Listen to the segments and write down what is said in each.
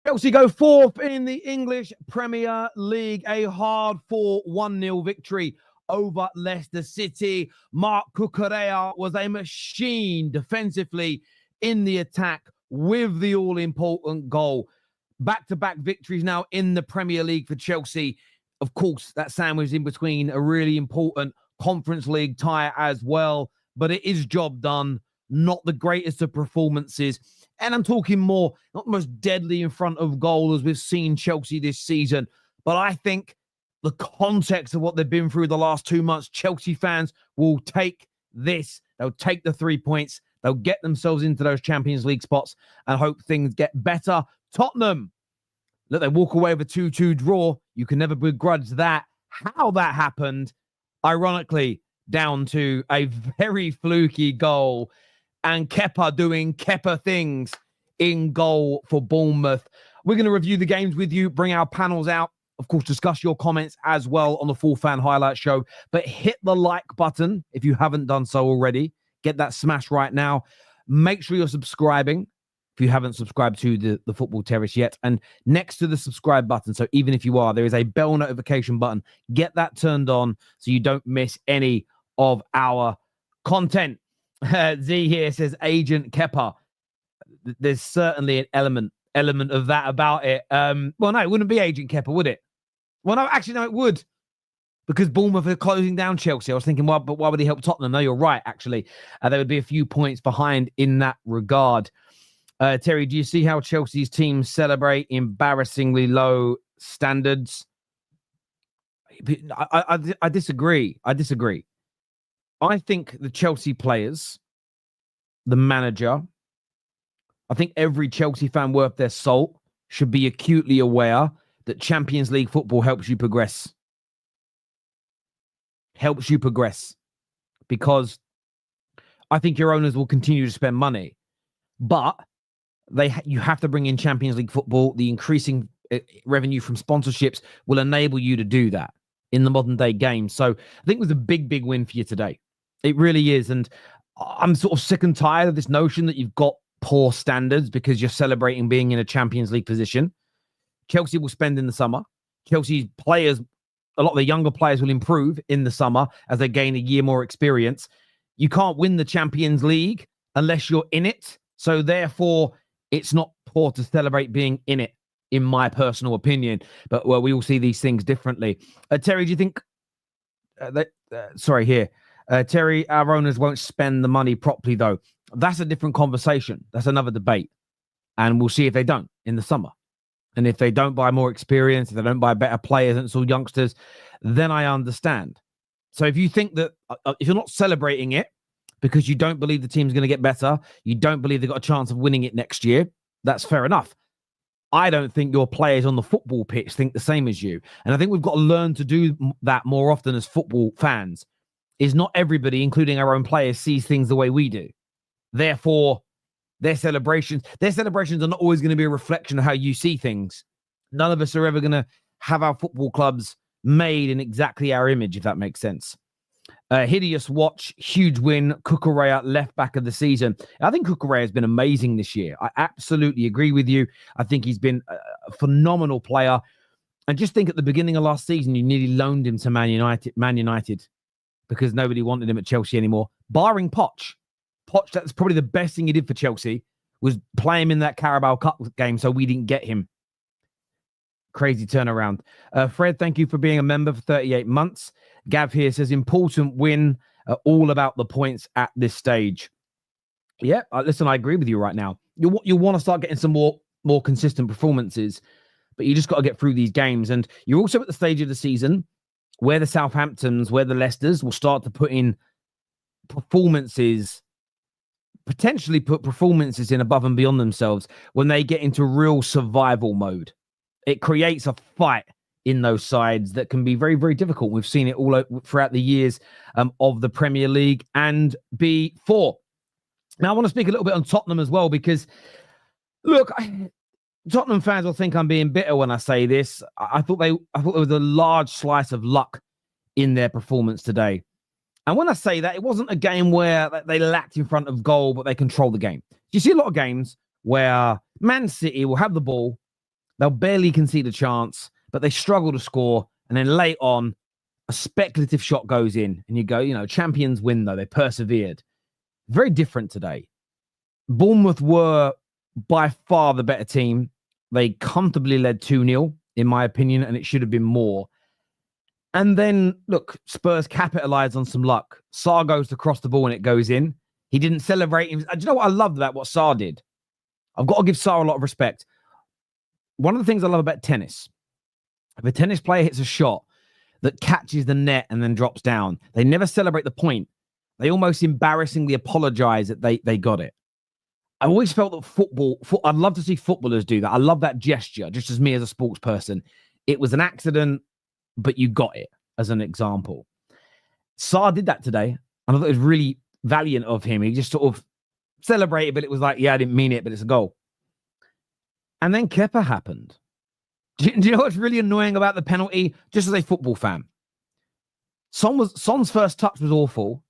Chelsea go fourth in the English Premier League. A hard-fought 1-0 victory over Leicester City. Marc Cucurella was a machine defensively in the attack with the all-important goal. Back-to-back victories now in the Premier League for Chelsea. Of course, that sandwich in between a really important Conference League tie as well. But it is job done. Not the greatest of performances. And I'm talking more, not the most deadly in front of goal as we've seen Chelsea this season. But I think the context of what they've been through the last 2 months, Chelsea fans will take this. They'll take the 3 points. They'll get themselves into those Champions League spots and hope things get better. Tottenham, look, they walk away with a 2-2 draw. You can never begrudge that. How that happened, ironically, down to a very fluky goal. And Kepa doing Kepa things in goal for Bournemouth. We're going to review the games with you, bring our panels out, of course, discuss your comments as well on the Full Fan Highlight Show. But hit the like button if you haven't done so already. Get that smash right now. Make sure you're subscribing if you haven't subscribed to the Football Terrace yet. And next to the subscribe button, so even if you are, there is a bell notification button. Get that turned on so you don't miss any of our content. Z here says Agent Kepa. There's certainly an element of that about it. Well, no, it wouldn't be Agent Kepa, would it? Well, no, actually, no, it would. Because Bournemouth are closing down Chelsea. I was thinking, well, but why would he help Tottenham? No, you're right, actually. There would be a few points behind in that regard. Terry, do you see how Chelsea's teams celebrate embarrassingly low standards? I disagree. I think the Chelsea players, the manager, I think every Chelsea fan worth their salt should be acutely aware that Champions League football helps you progress. Helps you progress. Because I think your owners will continue to spend money. But you have to bring in Champions League football. The increasing revenue from sponsorships will enable you to do that in the modern day game. So I think it was a big win for you today. It really is. And I'm sort of sick and tired of this notion that you've got poor standards because you're celebrating being in a Champions League position. Chelsea will spend in the summer. Chelsea's players, a lot of the younger players will improve in the summer as they gain a year more experience. You can't win the Champions League unless you're in it. So therefore, it's not poor to celebrate being in it, in my personal opinion. But well, we all see these things differently. Terry, do you think Terry, our owners won't spend the money properly, though? That's a different conversation. That's another debate. And we'll see if they don't in the summer. And if they don't buy more experience, if they don't buy better players and it's all youngsters, then I understand. So if you think that, if you're not celebrating it because you don't believe the team's going to get better, you don't believe they've got a chance of winning it next year, that's fair enough. I don't think your players on the football pitch think the same as you. And I think we've got to learn to do that more often as football fans. Is not everybody, including our own players, sees things the way we do. Therefore, their celebrations are not always going to be a reflection of how you see things. None of us are ever going to have our football clubs made in exactly our image, if that makes sense. Hideous watch, huge win. Cucurella, left back of the season. I think Cucurella has been amazing this year. I absolutely agree with you. I think he's been a phenomenal player. And just think at the beginning of last season, you nearly loaned him to Man United. Because nobody wanted him at Chelsea anymore, barring Poch. Poch, that's probably the best thing he did for Chelsea, was play him in that Carabao Cup game so we didn't get him. Crazy turnaround. Fred, thank you for being a member for 38 months. Gav here says, important win, all about the points at this stage. Yeah, listen, I agree with you right now. You want to start getting some more consistent performances, but you just got to get through these games. And you're also at the stage of the season where the Southamptons, where the Leicesters will start to put in performances, potentially put performances in above and beyond themselves when they get into real survival mode. It creates a fight in those sides that can be very, very difficult. We've seen it all throughout the years of the Premier League and before. Now, I want to speak a little bit on Tottenham as well, because, look, Tottenham fans will think I'm being bitter when I say this. I thought there was a large slice of luck in their performance today. And when I say that, it wasn't a game where they lacked in front of goal, but they controlled the game. You see a lot of games where Man City will have the ball, They'll barely concede a chance, but they struggle to score. And then late on, a speculative shot goes in, and you go, champions win, though. They persevered. Very different today. Bournemouth were by far the better team. They comfortably led 2-0, in my opinion, and it should have been more. And then, look, Spurs capitalize on some luck. Sarr goes to cross the ball and it goes in. He didn't celebrate. Do you know what I loved about what Sarr did? I've got to give Sarr a lot of respect. One of the things I love about tennis, if a tennis player hits a shot that catches the net and then drops down, they never celebrate the point. They almost embarrassingly apologize that they got it. I always felt that I'd love to see footballers do that. I love that gesture, just as me as a sports person. It was an accident, but you got it, as an example. Sarr did that today, and I thought it was really valiant of him. He just sort of celebrated, but it was like, yeah, I didn't mean it, but it's a goal. And then Kepa happened. Do you know what's really annoying about the penalty? Just as a football fan, Son's first touch was awful.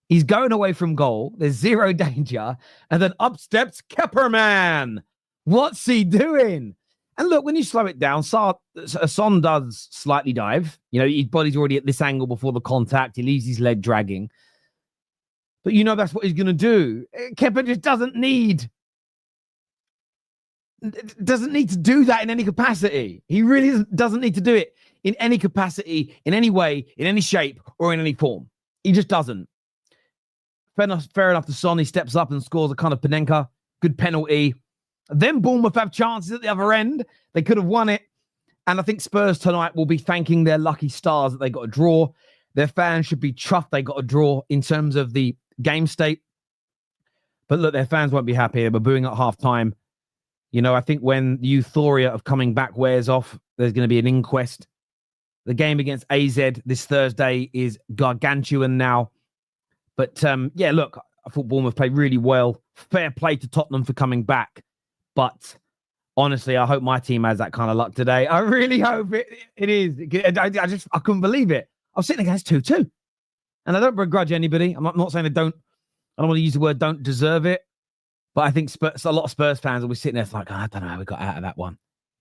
He's going away from goal. There's zero danger. And then up steps Kepa. What's he doing? And look, when you slow it down, Son does slightly dive. His body's already at this angle before the contact. He leaves his leg dragging. But that's what he's going to do. Kepa just doesn't need to do that in any capacity. He really doesn't need to do it in any capacity, in any way, in any shape, or in any form. He just doesn't. Fair enough to Son. He steps up and scores a kind of Panenka. Good penalty. Then Bournemouth have chances at the other end. They could have won it. And I think Spurs tonight will be thanking their lucky stars that they got a draw. Their fans should be chuffed they got a draw in terms of the game state. But look, their fans won't be happy. They were booing at half-time. I think when the euphoria of coming back wears off, there's going to be an inquest. The game against AZ this Thursday is gargantuan now. But, look, I thought Bournemouth played really well. Fair play to Tottenham for coming back. But honestly, I hope my team has that kind of luck today. I really hope it is. I couldn't believe it. I was sitting against 2-2. And I don't begrudge anybody. I'm not saying I don't want to use the word don't deserve it. But I think a lot of Spurs fans will be sitting there like, I don't know how we got out of that one.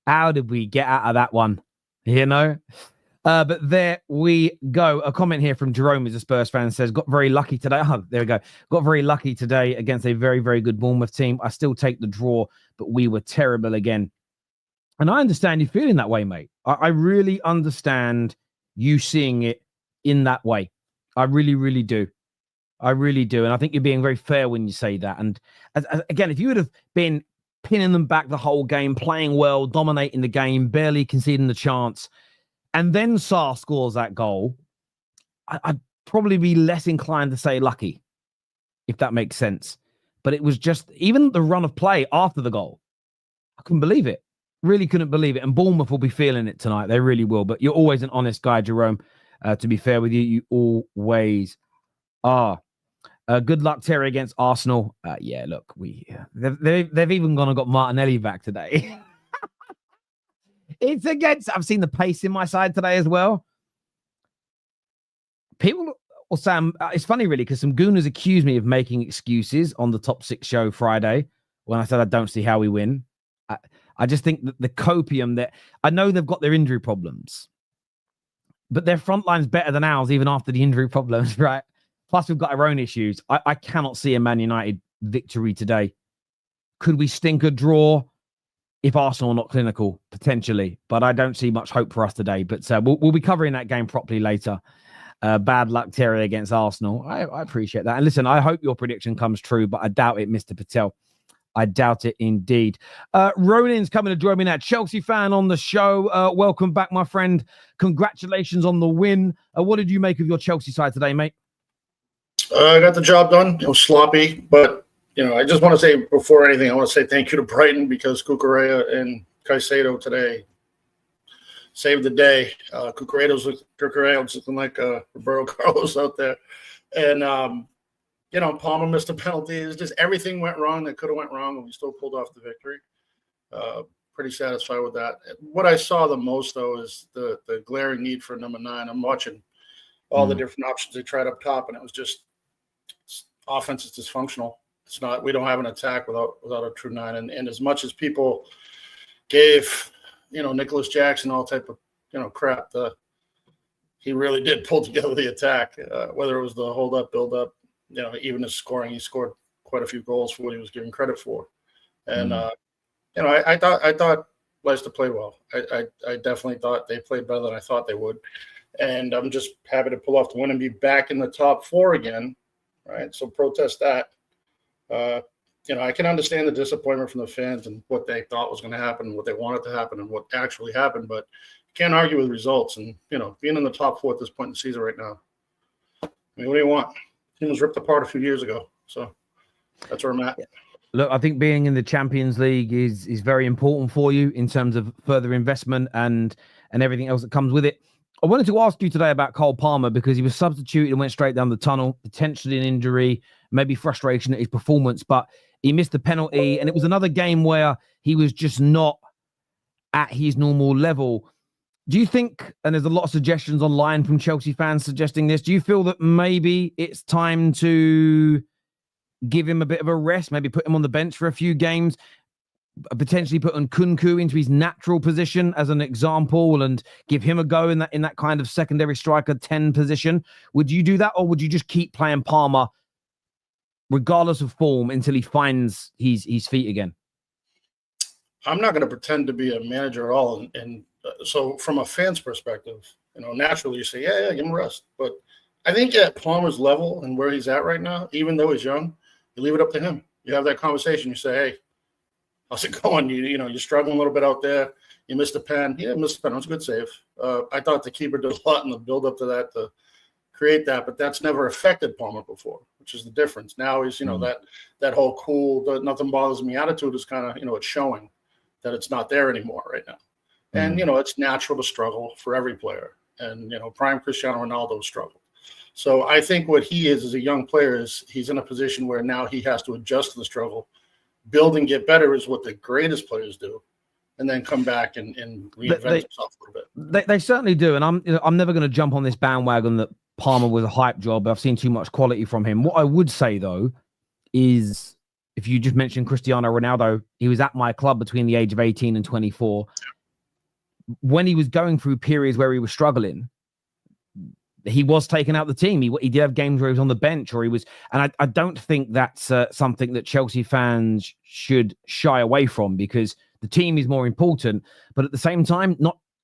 How did we get out of that one? But there we go. A comment here from Jerome, who's a Spurs fan, says, got very lucky today. Oh, there we go. Got very lucky today against a very, very good Bournemouth team. I still take the draw, but we were terrible again. And I understand you feeling that way, mate. I really understand you seeing it in that way. I really, really do. I really do. And I think you're being very fair when you say that. And again, if you would have been pinning them back the whole game, playing well, dominating the game, barely conceding the chance, and then Sarr scores that goal, I'd probably be less inclined to say lucky, if that makes sense. But it was just, even the run of play after the goal, I couldn't believe it. Really couldn't believe it. And Bournemouth will be feeling it tonight. They really will. But you're always an honest guy, Jerome. To be fair with you, you always are. Good luck, Terry, against Arsenal. Look, they've even gone and got Martinelli back today. I've seen the pace in my side today as well. People will say, it's funny really, because some gooners accused me of making excuses on the Top 6 show Friday when I said I don't see how we win. I just think that the copium that I know they've got their injury problems, but their front line's better than ours even after the injury problems, right? Plus, we've got our own issues. I cannot see a Man United victory today. Could we stink a draw if Arsenal are not clinical? Potentially. But I don't see much hope for us today. But we'll be covering that game properly later. Bad luck, Terry, against Arsenal. I appreciate that. And listen, I hope your prediction comes true, but I doubt it, Mr. Patel. I doubt it indeed. Ronin's coming to join me now. Chelsea fan on the show. Welcome back, my friend. Congratulations on the win. What did you make of your Chelsea side today, mate? I got the job done. It was sloppy, but I just want to say before anything, I want to say thank you to Brighton because Cucurella and Caicedo today saved the day. Cucurella's looking like Roberto Carlos out there, and Palmer missed a penalty. It's just everything went wrong that could have went wrong, and we still pulled off the victory. Pretty satisfied with that. What I saw the most though is the glaring need for number 9. I'm watching all the different options they tried up top, and it was just. Offense is dysfunctional. It's not. We don't have an attack without a true 9. And as much as people gave, Nicholas Jackson all type of, crap. He really did pull together the attack, whether it was the hold up, build up, even his scoring. He scored quite a few goals for what he was given credit for. And, I thought Leicester played well. I definitely thought they played better than I thought they would. And I'm just happy to pull off the win and be back in the top 4 again, right? So protest that. I can understand the disappointment from the fans and what they thought was going to happen and what they wanted to happen and what actually happened, but you can't argue with results. And, being in the top 4 at this point in the season right now, I mean, what do you want? The team was ripped apart a few years ago. So that's where I'm at. Look, I think being in the Champions League is very important for you in terms of further investment and everything else that comes with it. I wanted to ask you today about Cole Palmer because he was substituted and went straight down the tunnel, potentially an injury, maybe frustration at his performance, but he missed the penalty. And it was another game where he was just not at his normal level. Do you think, and there's a lot of suggestions online from Chelsea fans suggesting this, do you feel that maybe it's time to give him a bit of a rest, maybe put him on the bench for a few games, potentially put Nkunku into his natural position as an example and give him a go in that kind of secondary striker 10 position? Would you do that, or would you just keep playing Palmer regardless of form until he finds his feet again? I'm not going to pretend to be a manager at all. And so from a fan's perspective, naturally you say, yeah, give him a rest. But I think at Palmer's level and where he's at right now, even though he's young, you leave it up to him. You have that conversation. You say, hey, how's it going? You're struggling a little bit out there. You missed a pen. Yeah, missed a pen. It was a good save. I thought the keeper did a lot in the build-up to that to create that, but that's never affected Palmer before, which is the difference. Now he's, that whole cool, nothing bothers me attitude is kind of, it's showing that it's not there anymore right now. And, it's natural to struggle for every player. And, prime Cristiano Ronaldo struggled. So I think what he is as a young player is he's in a position where now he has to adjust to the struggle. Build and get better is what the greatest players do, and then come back and reinvent himself a little bit. They certainly do, and I'm never going to jump on this bandwagon that Palmer was a hype job. I've seen too much quality from him. What I would say, though, is if you just mentioned Cristiano Ronaldo, he was at my club between the age of 18 and 24. When he was going through periods where he was struggling, he was taken out the team. He did have games where he was on the bench, or he was, and I don't think that's something that Chelsea fans should shy away from, because the team is more important. But at the same time,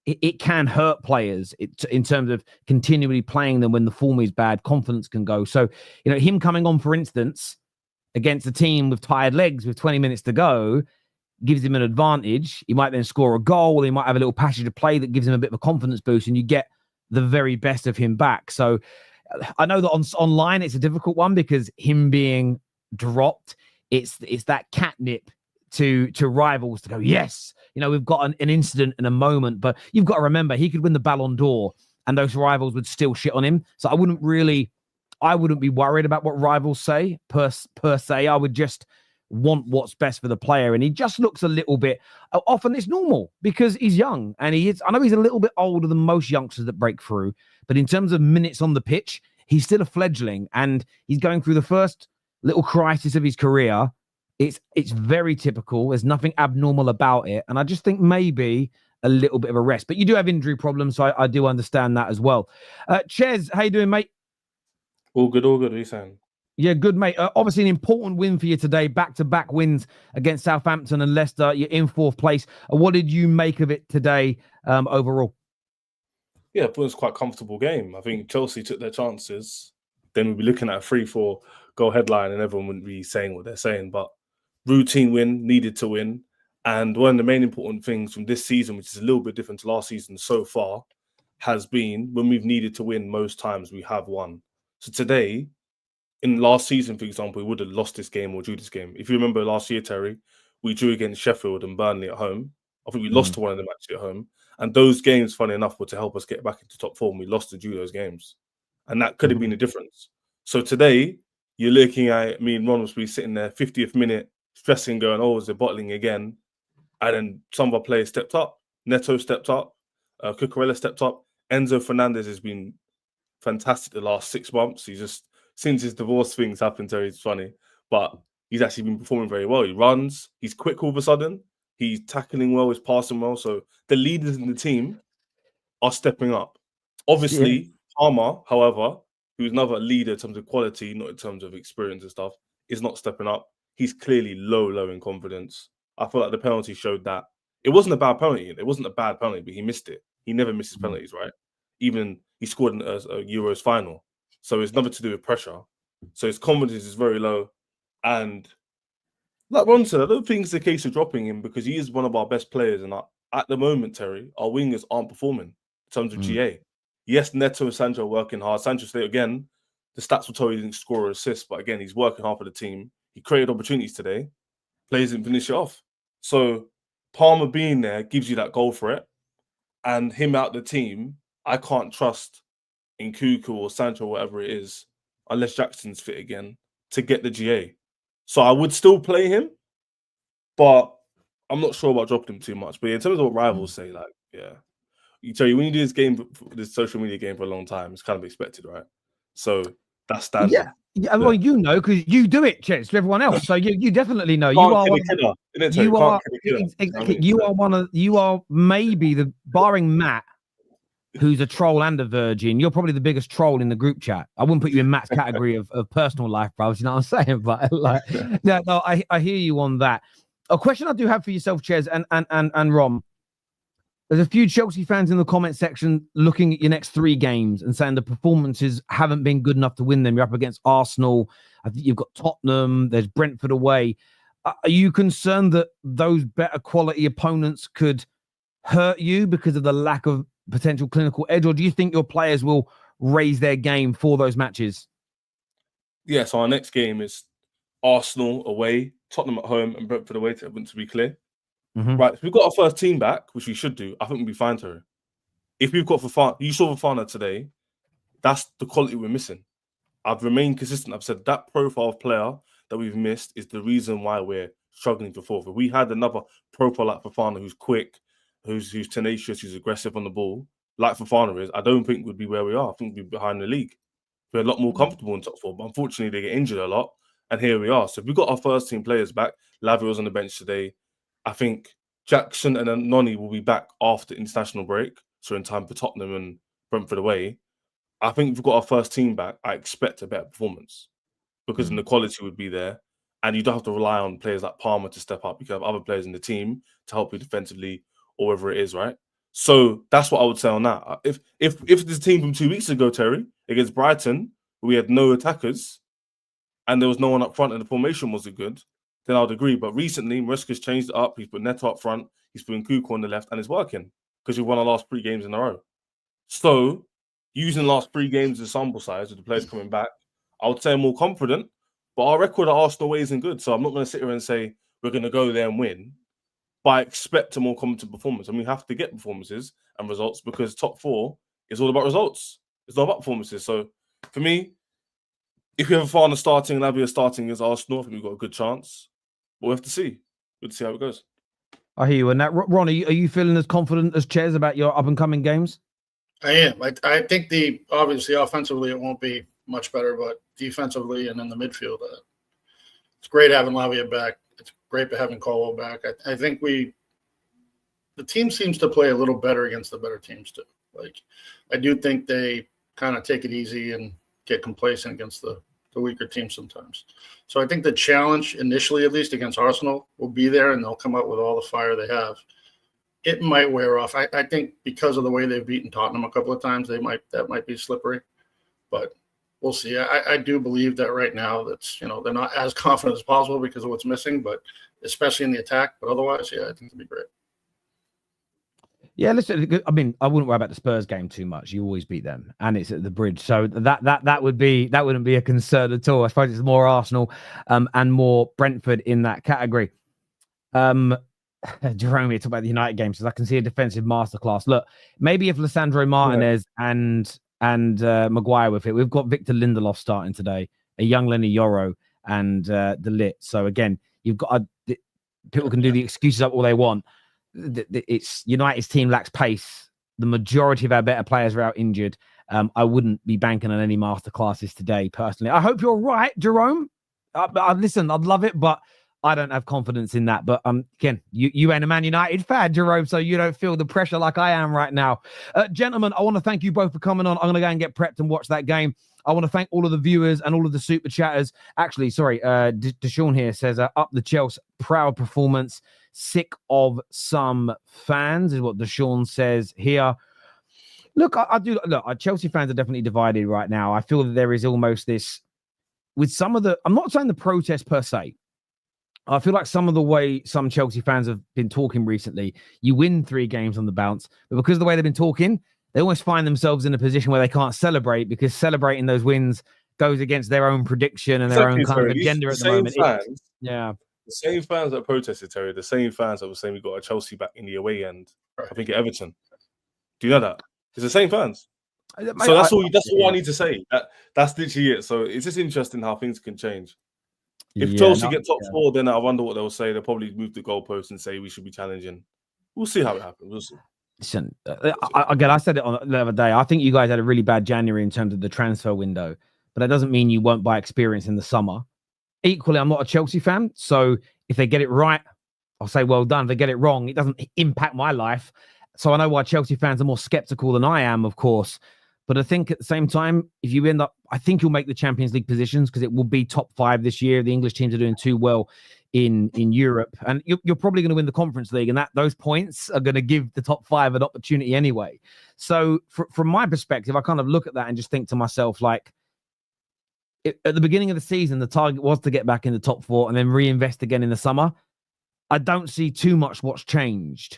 it can hurt players in terms of continually playing them when the form is bad. Confidence can go. So, him coming on, for instance, against a team with tired legs with 20 minutes to go, gives him an advantage. He might then score a goal. He might have a little passage of play that gives him a bit of a confidence boost, and you get the very best of him back. So I know that online it's a difficult one, because him being dropped, it's that catnip to rivals to go, yes, we've got an incident and a moment. But you've got to remember, he could win the Ballon d'Or and those rivals would still shit on him. So I wouldn't be worried about what rivals say per se. I would just want what's best for the player. And he just looks a little bit, often it's normal because he's young, and I know he's a little bit older than most youngsters that break through, but in terms of minutes on the pitch, he's still a fledgling, and he's going through the first little crisis of his career. It's very typical. There's nothing abnormal about it. And I just think maybe a little bit of a rest, but you do have injury problems. So I do understand that as well. Ches, how you doing, mate? All good. What are you saying? Yeah, good, mate. Obviously, an important win for you today. Back-to-back wins against Southampton and Leicester. You're in 4th place. What did you make of it today overall? Yeah, it was quite a comfortable game. I think Chelsea took their chances. Then we'd be looking at a 3-4 goal headline and everyone wouldn't be saying what they're saying. But routine win, needed to win. And one of the main important things from this season, which is a little bit different to last season so far, has been when we've needed to win, most times we have won. So today, in last season, for example, we would have lost this game or drew this game. If you remember last year, Terry, we drew against Sheffield and Burnley at home. I think we lost to one of them actually at home. And those games, funny enough, were to help us get back into top form. We lost and drew those games. And that could have been the difference. So today, you're looking at me and Ron was sitting there, 50th minute, stressing, going, oh, is they bottling again? And then some of our players stepped up. Neto stepped up. Cucurella stepped up. Enzo Fernandez has been fantastic the last 6 months. He's just, since his divorce things happened, Terry, it's funny. But he's actually been performing very well. He runs. He's quick all of a sudden. He's tackling well. He's passing well. So the leaders in the team are stepping up. Obviously, Palmer, however, who's another leader in terms of quality, not in terms of experience and stuff, is not stepping up. He's clearly low in confidence. I feel like the penalty showed that. It wasn't a bad penalty. It wasn't a bad penalty, but he missed it. He never misses penalties, right? Even he scored in a Euros final. So it's nothing to do with pressure. So his confidence is very low. And like Ron said, I don't think it's a case of dropping him because he is one of our best players. And at the moment, Terry, our wingers aren't performing in terms of GA. Yes, Neto and Sancho are working hard. Sancho, again, the stats will tell you he didn't score or assist, but again, he's working hard for the team. He created opportunities today. Players didn't finish it off. So Palmer being there gives you that goal for it. And him out the team, I can't trust in Nkunku or Sancho or whatever it is, unless Jackson's fit again, to get the GA. So I would still play him, but I'm not sure about dropping him too much. But in terms of what rivals say, like, yeah. You tell you when you do this game, this social media game for a long time, it's kind of expected, right? So that's standard. Yeah. Well, you know, because you do it, Chez, to everyone else. So you definitely know. You are maybe the barring Matt, who's a troll and a virgin. You're probably the biggest troll in the group chat. I wouldn't put you in Matt's category of personal life, bro. You know what I'm saying? But like, no, I hear you on that. A question I do have for yourself, Chez, and Rom. There's a few Chelsea fans in the comment section looking at your next 3 games and saying the performances haven't been good enough to win them. You're up against Arsenal. I think you've got Tottenham. There's Brentford away. Are you concerned that those better quality opponents could hurt you because of the lack of potential clinical edge? Or do you think your players will raise their game for those matches? Yeah, so our next game is Arsenal away, Tottenham at home, and Brentford away, to be clear. Right, if we've got our first team back, which we should do, I think we'll be fine, Terry. If we've got Fofana, you saw Fofana today, that's the quality we're missing. I've remained consistent. I've said that profile of player that we've missed is the reason why we're struggling for fourth. If we had another profile like Fofana who's quick, who's tenacious, who's aggressive on the ball, like Fofana is, I don't think we'd be where we are. I think we'd be behind the league. We're a lot more comfortable in top 4, but unfortunately they get injured a lot, and here we are. So if we've got our first team players back, Lavia was on the bench today. I think Jackson and then Noni will be back after international break, so in time for Tottenham and Brentford away. I think if we've got our first team back, I expect a better performance because then the quality would be there, and you don't have to rely on players like Palmer to step up. You can have other players in the team to help you defensively or whatever it is, right? So that's what I would say on that. If this team from 2 weeks ago, Terry, against Brighton, we had no attackers and there was no one up front and the formation wasn't good, then I would agree. But recently, Maresca's changed it up. He's put Neto up front. He's putting Nkunku on the left, and it's working because we've won our last 3 games in a row. So, using the last 3 games as a sample size with the players coming back, I would say I'm more confident. But our record at Arsenal away isn't good, so I'm not going to sit here and say we're going to go there and win. But I expect a more competent performance, and we have to get performances and results because top 4 is all about results. It's not about performances. So, for me, if we have Fofana starting and Lavia starting as Arsenal, I think we've got a good chance. But we have to see. We'll see how it goes. I hear you. And that, Ron, are you feeling as confident as Chez about your up-and-coming games? I am. I think obviously offensively it won't be much better, but defensively and in the midfield, it's great having Lavia back. It's great having Colwell back. I think the team seems to play a little better against the better teams too. Like, I do think they kind of take it easy and get complacent against the weaker teams sometimes. So I think the challenge initially, at least against Arsenal, will be there, and they'll come out with all the fire they have. It might wear off. I think because of the way they've beaten Tottenham a couple of times, that might be slippery. But we'll see. I do believe that right now they're not as confident as possible because of what's missing, but especially in the attack. But otherwise, yeah, I think it'll be great. Yeah, listen. I mean, I wouldn't worry about the Spurs game too much. You always beat them, and it's at the Bridge, so that wouldn't be a concern at all. I suppose it's more Arsenal, and more Brentford in that category. Jerome, you talk about the United game, so I can see a defensive masterclass. Look, maybe if Lissandro Martinez and Maguire with it, we've got Victor Lindelof starting today, a young Lenny Yoro, and De Ligt. So again, you've got people can do the excuses up all they want. It's United's team lacks pace. The majority of our better players are out injured. I wouldn't be banking on any masterclasses today, personally. I hope you're right, Jerome. Listen, I'd love it, but I don't have confidence in that. But again, you ain't a Man United fan, Jerome, so you don't feel the pressure like I am right now. Gentlemen, I want to thank you both for coming on. I'm going to go and get prepped and watch that game. I want to thank all of the viewers and all of the super chatters. Actually, sorry, Deshaun here says, up the Chelsea, proud performance, sick of some fans, is what Deshaun says here. Look, Chelsea fans are definitely divided right now. I feel that there is almost this, with some of the, I'm not saying the protest per se. I feel like some of the way some Chelsea fans have been talking recently, you win 3 games on the bounce, but because of the way they've been talking, they almost find themselves in a position where they can't celebrate because celebrating those wins goes against their own prediction and their own kind of agenda at the moment. The same fans that protested, Terry, the same fans that were saying we got a Chelsea back in the away end, I think, at Everton. Do you know that? It's the same fans. So that's all I need to say. That's literally it. So it's just interesting how things can change. If Chelsea get top 4, then I wonder what they'll say. They'll probably move the goalpost and say we should be challenging. We'll see how it happens. We'll see. Listen, again, I said it on the other day. I think you guys had a really bad January in terms of the transfer window, but that doesn't mean you won't buy experience in the summer. Equally, I'm not a Chelsea fan, so if they get it right, I'll say well done. If they get it wrong, it doesn't impact my life. So I know why Chelsea fans are more skeptical than I am, of course. But I think at the same time, if you end up, I think you'll make the Champions League positions because it will be top 5 this year. The English teams are doing too well in Europe, and you're probably going to win the Conference League, and those points are going to give the top 5 an opportunity anyway. So from my perspective, I kind of look at that and just think to myself, like, at the beginning of the season, the target was to get back in the top 4 and then reinvest again in the summer. I don't see too much what's changed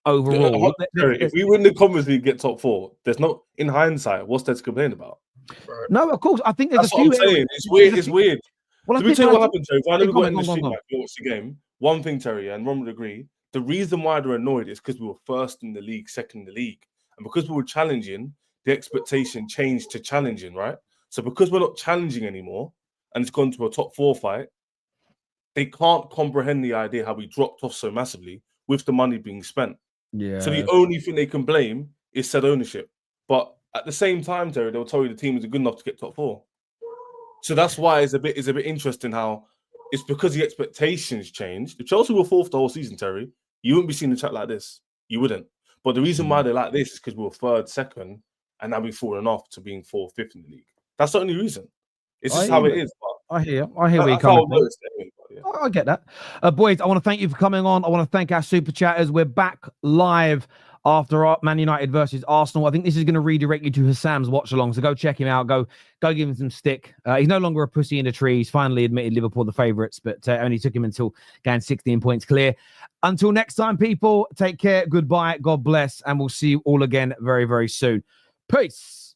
overall. If we win the Conference League, get top 4, there's not, in hindsight, what's there to complain about? No, of course. I think there's That's what I'm saying. It's weird. It's weird. Well, let me tell you what happened, Terry. I know we got in the street, you watched the game. One thing, Terry, and Ron would agree, the reason why they're annoyed is because we were first in the league, second in the league. And because we were challenging, the expectation changed to challenging, right? So because we're not challenging anymore, and it's gone to a top 4 fight, they can't comprehend the idea how we dropped off so massively with the money being spent. Yeah. So the only thing they can blame is said ownership. But at the same time, Terry, they'll tell you the team isn't good enough to get top 4. So that's why it's a bit interesting how it's because the expectations changed. If Chelsea were 4th the whole season, Terry, you wouldn't be seeing the chat like this. You wouldn't. But the reason why they're like this is because we were 3rd, 2nd, and now we've fallen off to being 4th, 5th in the league. That's the only reason. It's just how it is. I hear where you're coming from. I get that. Boys, I want to thank you for coming on. I want to thank our super chatters. We're back live after Man United versus Arsenal. I think this is going to redirect you to Hassam's watch along. So go check him out. Go give him some stick. He's no longer a pussy in the tree. He's finally admitted Liverpool the favourites, but only took him until getting 16 points clear. Until next time, people, take care. Goodbye. God bless. And we'll see you all again very, very soon. Peace.